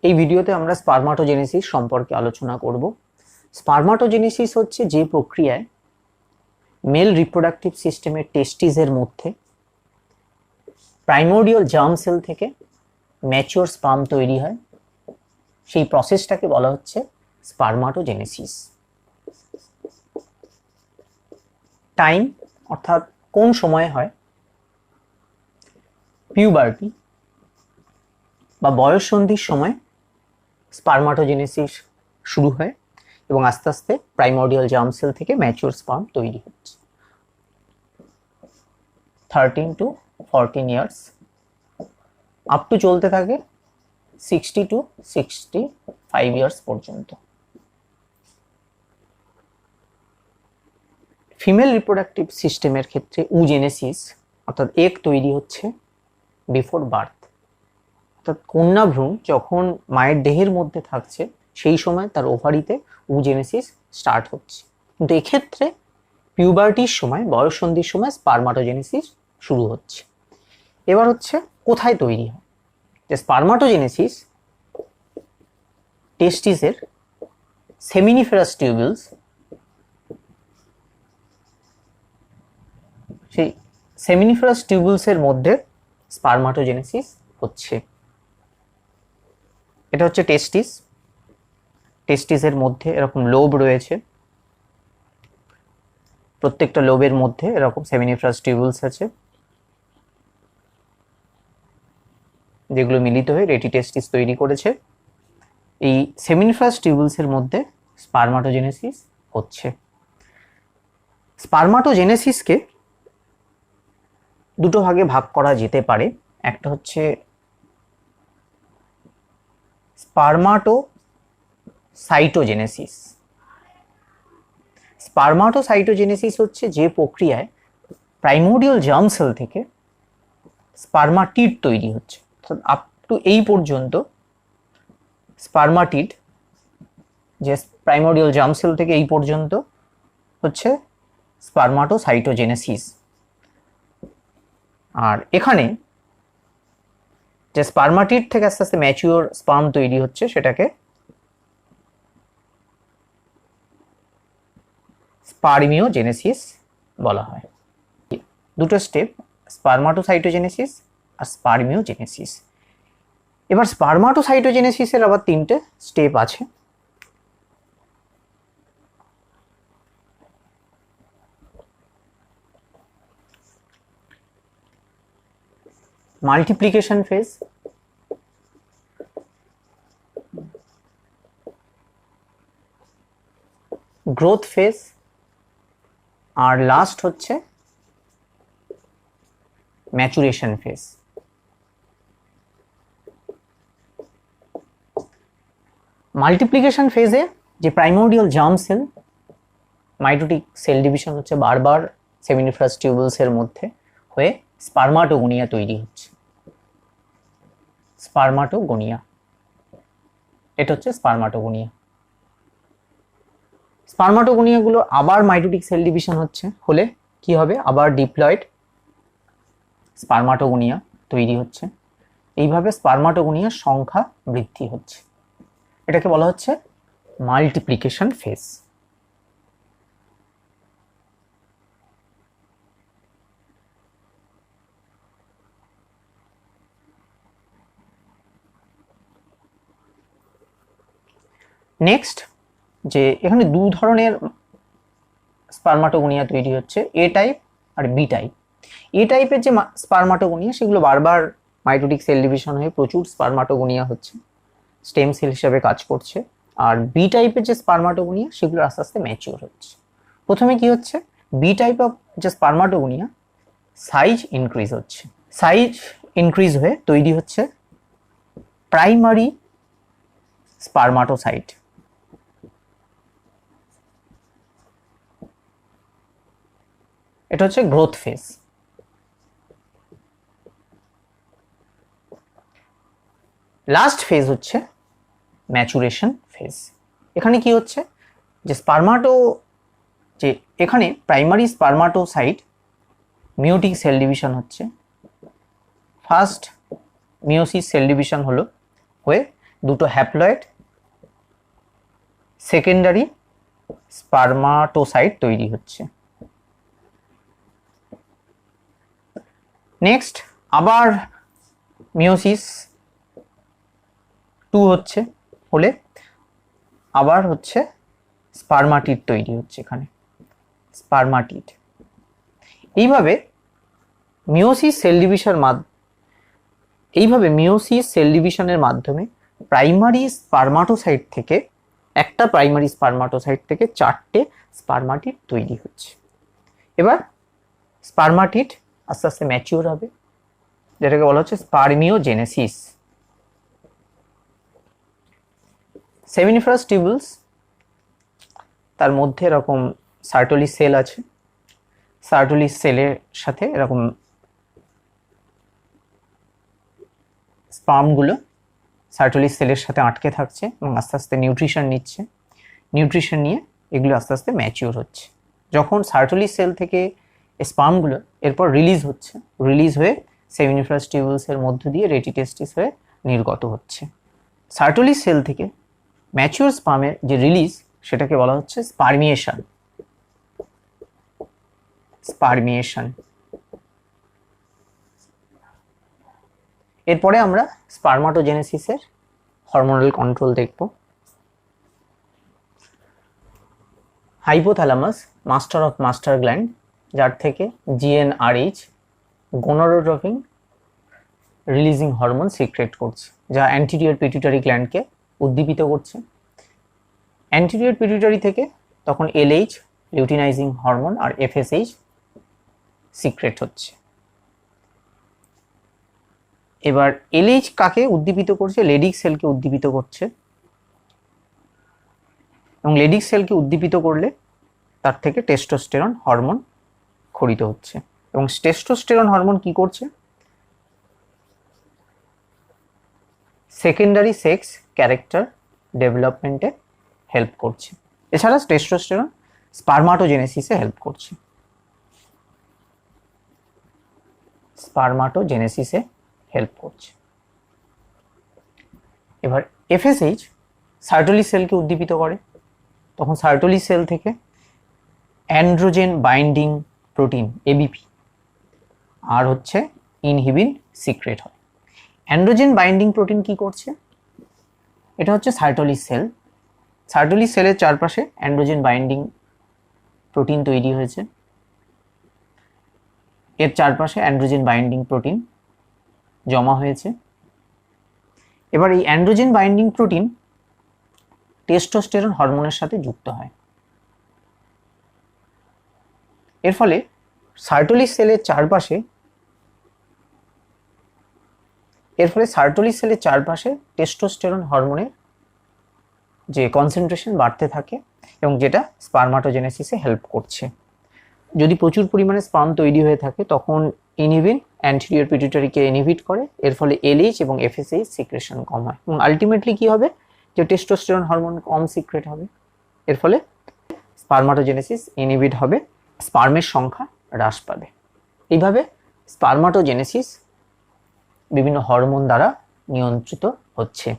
এই ভিডিওতে আমরা স্পারমাটোজেনেসিস সম্পর্কে আলোচনা করব। স্পারমাটোজেনেসিস হচ্ছে যে প্রক্রিয়ায় মেল রিপ্রোডাক্টিভ সিস্টেমের টেস্টিসের মধ্যে প্রাইমোর্ডিয়াল জার্ম সেল থেকে ম্যাচিওর স্পার্ম তৈরি হয়, সেই প্রসেসটাকে বলা হচ্ছে স্পারমাটোজেনেসিস। টাইম অর্থাৎ কোন সময়ে হয়, পিউবার্টি বা বয়ঃসন্ধির সময় স্পারমাটোজেনেসিস শুরু হয় এবং আস্তে আস্তে প্রাইমোর্ডিয়াল জার্ম সেল থেকে ম্যাচিওর স্পার্ম তৈরি হচ্ছে। 13 to 14 ইয়ার্স আপ টু চলতে থাকে 60 to 65 ইয়ার্স পর্যন্ত। ফিমেল রিপ্রোডাক্টিভ সিস্টেমের ক্ষেত্রে উজেনেসিস অর্থাৎ এগ তৈরি হচ্ছে বিফোর বার্থ, অর্থাৎ কন্যা ভ্রূণ যখন মায়ের দেহের মধ্যে থাকছে সেই সময় তার ওভারিতে উজেনেসিস স্টার্ট হচ্ছে। কিন্তু এক্ষেত্রে পিউবার্টির সময়, বয়ঃসন্ধির সময় স্পারমাটোজেনেসিস শুরু হচ্ছে। এবার হচ্ছে কোথায় তৈরি হয়, যে স্পারমাটোজেনেসিস টেস্টিসের সেমিনিফেরাস টিউবিউলস, সেই সেমিনিফেরাস টিউবিউলসের মধ্যে স্পারমাটোজেনেসিস হচ্ছে। এটা হচ্ছে টেস্টিস। টেস্টিসের মধ্যে এরকম লোব রয়েছে, প্রত্যেকটা লোবের মধ্যে এরকম সেমিনিফেরাস টিউবিউলস আছে, যেগুলো মিলিত হয়ে রেটি টেস্টিস তৈরি করেছে। এই সেমিনিফেরাস টিউবিউলসের মধ্যে স্পারমাটোজেনেসিস হচ্ছে। স্পারমাটোজেনেসিসকে দুটো ভাগে ভাগ করা যেতে পারে। একটা হচ্ছে স্পারমাটোসাইটোজেনেসিস। স্পারমাটোসাইটোজেনেসিস হচ্ছে যে প্রক্রিয়ায় প্রাইমোর্ডিয়াল জার্ম সেল থেকে স্পারমাটিড তৈরি হচ্ছে। আপ টু এই পর্যন্ত স্পারমাটিড, যে প্রাইমোর্ডিয়াল জার্ম সেল থেকে এই পর্যন্ত হচ্ছে স্পারমাটোসাইটোজেনেসিস। আর এখানে যে স্পারমাটিড থেকে আস্তে আস্তে ম্যাচিওর স্পার্ম তৈরি হচ্ছে সেটাকে স্পারমিওজেনেসিস বলা হয়। দুটো স্টেপ, স্পারমাটোসাইটোজেনেসিস আর স্পারমিওজেনেসিস। এবার স্পারমাটোসাইটোজেনেসিসের আবার তিনটে স্টেপ আছে। মাল্টিপ্লিকেশন ফেজ, গ্রোথ ফেজ, আর লাস্ট হচ্ছে ম্যাচুরেশন ফেজ। মাল্টিপ্লিকেশন ফেজে যে primordial germ sell, mitotic cell division হচ্ছে বারবার সেমিনিফেরাস টিউবিউলসের মধ্যে হয়ে স্পারমাটোগোনিয়া তৈরি হচ্ছে। স্পারমাটোগোনিয়া, এটা হচ্ছে স্পারমাটোগোনিয়া। স্পারমাটোগোনিয়াগুলো আবার মাইটোটিক সেল ডিভিশন হলে কি হবে, আবার ডিপ্লয়েড স্পারমাটোগোনিয়া তৈরি হচ্ছে। এইভাবে স্পারমাটোগোনিয়ার সংখ্যা বৃদ্ধি হচ্ছে। এটাকে বলা হচ্ছে মাল্টিপ্লিকেশন ফেজ। নেক্সট, যে এখানে দু ধরনের স্পারমাটোগোনিয়া তৈরি হচ্ছে, এ টাইপ আর বি টাইপ। এ টাইপের যে স্পারমাটোগোনিয়া সেগুলো বারবার মাইটোটিক সেল ডিভিশন হয়ে প্রচুর স্পারমাটোগোনিয়া হচ্ছে, স্টেম সেল হিসাবে কাজ করছে। আর বি টাইপের যে স্পারমাটোগোনিয়া সেগুলো আস্তে আস্তে ম্যাচিওর হচ্ছে। প্রথমে কি হচ্ছে, বি টাইপ অফ যে স্পারমাটোগোনিয়া সাইজ ইনক্রিজ হচ্ছে। সাইজ ইনক্রিজ হয়ে তৈরি হচ্ছে প্রাইমারি স্পারমাটোসাইট। এটা হচ্ছে গ্রোথ ফেজ। লাস্ট ফেজ হচ্ছে ম্যাচুরেশন ফেজ। এখানে কি হচ্ছে, যে যে এখানে প্রাইমারি স্পারমাটোসাইট মিওটিক সেল ডিভিশন হচ্ছে। ফার্স্ট মিওসিস সেল ডিভিশন হয়ে দুটো হ্যাপ্লয়েড সেকেন্ডারি স্পারমাটোসাইট তৈরি হচ্ছে। নেক্সট আবার মিওসিস 2 হচ্ছে, হলে আবার হচ্ছে স্পারমাটিড তৈরি হচ্ছে এখানে, স্পারমাটিড। এইভাবে মিওসিস সেল ডিভিশনের মাধ্যমে প্রাইমারি স্পারমাটোসাইট থেকে চারটে স্পারমাটিড তৈরি হচ্ছে। এবার স্পারমাটিড আস্তে আস্তে ম্যাচিওর হবে, যেটাকে বলা হচ্ছে স্পারমিওজেনেসিস। সেমিনিফারাস টিউবুলস, তার মধ্যে এরকম সার্টোলি সেল আছে, সার্টোলি সেলের সাথে এরকম স্পার্মগুলো সার্টোলি সেলের সাথে আটকে থাকছে এবং আস্তে আস্তে নিউট্রিশন নিয়ে এগুলো আস্তে আস্তে ম্যাচিওর হচ্ছে। যখন সার্টোলি সেল থেকে স্পার্মগুলো এরপর রিলিজ হয়ে সেমিনিফারাস টিউবুলসের মধ্য দিয়ে রেটিটেস্টিস হয়ে নির্গত হচ্ছে। সার্টোলি সেল থেকে ম্যাচিওর স্পার্মের যে রিলিজ সেটাকে বলা হচ্ছে স্পারমিয়েশন। এরপরে আমরা স্পারমাটোজেনেসিসের হরমোনাল কন্ট্রোল দেখব। Hypothalamus, master of master gland, যার থেকে GnRH gonadotropin releasing hormone secret করছে, যা অ্যান্টেরিয়র পিটুইটারি গ্ল্যান্ডকে উদ্দীপিত করছে। অ্যান্টেরিয়র পিটুইটারি থেকে তখন এলএইচ লিউটিনাইজিং হরমোন আর এফএসএইচ সিক্রেট হচ্ছে। এবার এলএইচ কাকে উদ্দীপিত করছে? লেডিক সেলকে উদ্দীপিত করছে, এবং লেডিক সেলকে উদ্দীপিত করলে তার থেকে টেস্টোস্টেরন হরমোন ক্ষরিত হচ্ছে। এবং টেস্টোস্টেরন হরমোন কি করছে? সেকেন্ডারি সেক্স ক্যারেক্টার ডেভেলপমেন্টে হেল্প করছে। এছাড়া টেস্টোস্টেরন স্পারমাটোজেনেসিসে হেল্প করছে। এবার এফএসএইচ সার্টোলি সেলকে উদ্দীপিত করে, তখন সার্টোলি সেল থেকে অ্যান্ড্রোজেন বাইন্ডিং প্রোটিন এবিপি আর হচ্ছে ইনহিবিন সিক্রেট হয়। অ্যান্ড্রোজেন বাইন্ডিং প্রোটিন কি করছে? এটা হচ্ছে সার্টোলি সেলের চারপাশে অ্যান্ড্রোজেন বাইন্ডিং প্রোটিন তৈরি হয়েছে, এর চারপাশে অ্যান্ড্রোজেন বাইন্ডিং প্রোটিন জমা হয়েছে। এবার এই অ্যান্ড্রোজেন বাইন্ডিং প্রোটিন টেস্টোস্টেরন হরমোনের সাথে যুক্ত হয়। এর ফলে সার্টোলি সেলের চারপাশে টেস্টোস্টেরন হরমোনের যে কনসেন্ট্রেশন বাড়তে থাকে এবং যেটা স্পারমাটোজেনেসিসে হেল্প করছে। যদি প্রচুর পরিমাণে স্পার্ম তৈরি হয়ে থাকে তখন ইনহিবিন অ্যান্টেরিয়র পিটুইটারিকে ইনহিবিট করে, এর ফলে এলএইচ এবং এফএসএইচ সিক্রেশন কম হয় এবং আলটিমেটলি কি হবে? যে টেস্টোস্টেরন হরমোন কম সিক্রেট হবে, এর ফলে স্পারমাটোজেনেসিস ইনহিবিট হবে, স্পার্মের সংখ্যা হ্রাস পাবে। এইভাবে স্পারমাটোজেনেসিস বিভিন্ন হরমোন দ্বারা নিয়ন্ত্রিত হচ্ছে।